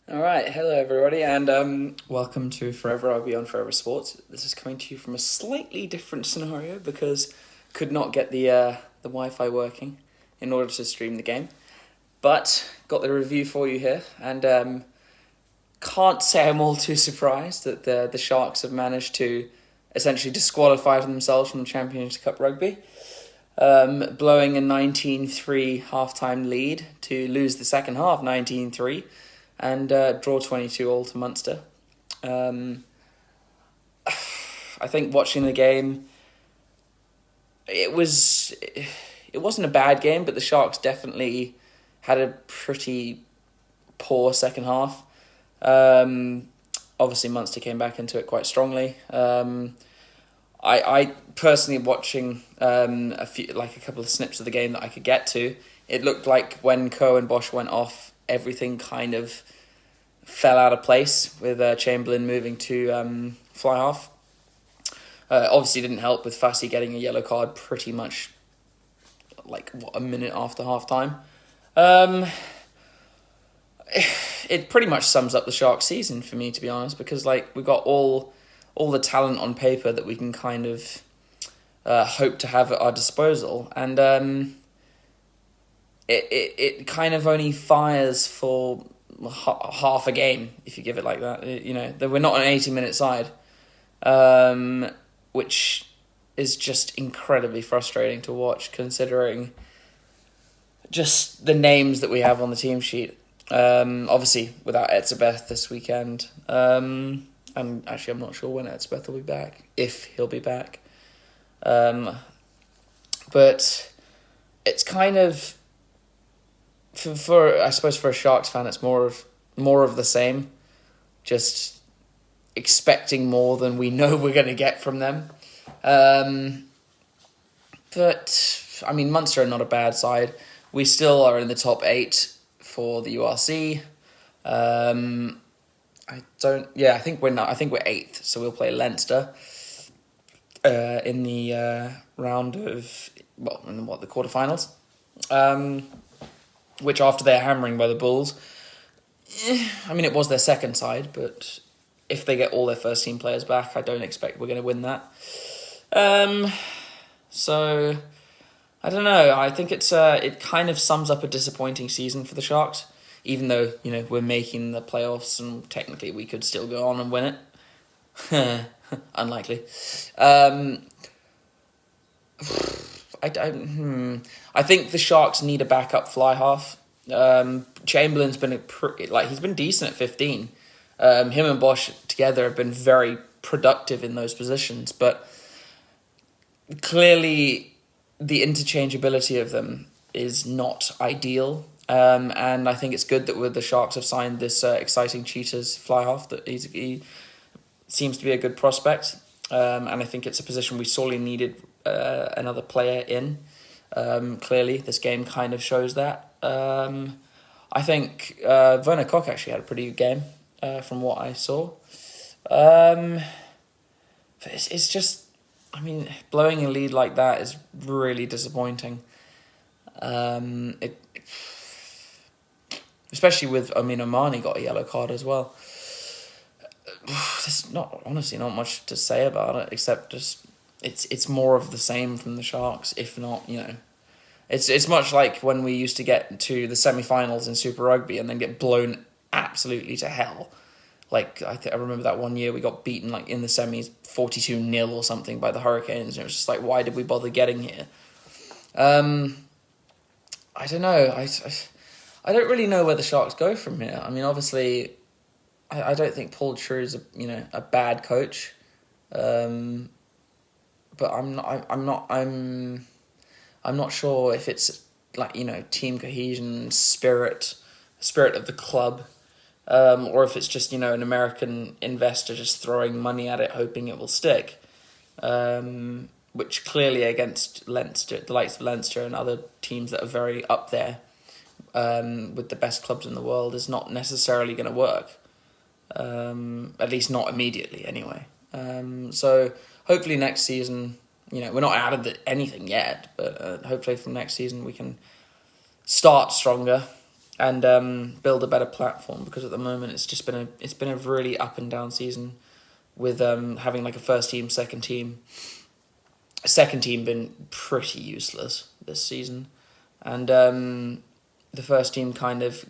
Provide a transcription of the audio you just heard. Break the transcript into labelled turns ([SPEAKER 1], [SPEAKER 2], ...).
[SPEAKER 1] All right, hello everybody, and welcome to Forever Rugby on Forever Sports. This is coming to you from a slightly different scenario because could not get the Wi-Fi working in order to stream the game, but got the review for you here, and can't say I'm all too surprised that the Sharks have managed to essentially disqualify themselves from the Champions Cup Rugby, blowing a 19-3 halftime lead to lose the second half 19-3. And draw 22 all to Munster. I think watching the game, it wasn't a bad game, but the Sharks definitely had a pretty poor second half. Obviously, Munster came back into it quite strongly. I personally watching a couple of snips of the game that I could get to. It looked like when Coe and Bosch went off, everything kind of fell out of place with Chamberlain moving to fly half. Obviously didn't help with Fassi getting a yellow card pretty much a minute after half time. It pretty much sums up the Sharks season for me, to be honest, because we've got all the talent on paper that we can kind of hope to have at our disposal, and it kind of only fires for half a game if you give it like that. We're not an 80-minute side, which is just incredibly frustrating to watch considering just the names that we have on the team sheet. Obviously without Etzebeth this weekend, and actually I'm not sure when Etzebeth will be back, if he'll be back, but it's kind of for I suppose for a Sharks fan, it's more of the same, just expecting more than we know we're going to get from them. But I mean, Munster are not a bad side. We still are in the top 8 for the URC. I think we're 8th, so we'll play Leinster in the round of the quarterfinals. Which after their hammering by the Bulls, I mean, it was their second side, but if they get all their first team players back, I don't expect we're going to win that. So I don't know. I think it kind of sums up a disappointing season for the Sharks, even though we're making the playoffs and technically we could still go on and win it. Unlikely. I think the Sharks need a backup fly half. Chamberlain's been he's been decent at 15. Him and Bosch together have been very productive in those positions, but clearly the interchangeability of them is not ideal. And I think it's good that the Sharks have signed this exciting Cheetahs fly half, that he seems to be a good prospect. And I think it's a position we sorely needed another player in. Clearly, this game kind of shows that. I think Werner Koch actually had a pretty good game from what I saw. But it's just, I mean, blowing a lead like that is really disappointing. Especially with, Omani got a yellow card as well. There's not much to say about it except just it's more of the same from the Sharks, if not, It's much like when we used to get to the semi-finals in Super Rugby and then get blown absolutely to hell. I remember that one year we got beaten in the semis 42-0 or something by the Hurricanes, and it was just why did we bother getting here? I don't know. I don't really know where the Sharks go from here. I mean, obviously, I don't think Paul True is a bad coach, but I'm not sure if it's team cohesion, spirit of the club, or if it's just an American investor just throwing money at it hoping it will stick, which clearly against Leinster, the likes of Leinster and other teams that are very up there with the best clubs in the world, is not necessarily going to work, at least not immediately anyway. So hopefully next season, we're not out of anything yet, but hopefully from next season we can start stronger, and build a better platform, because at the moment it's been a really up and down season with having like a first team, second team. Second team been pretty useless this season, and the first team kind of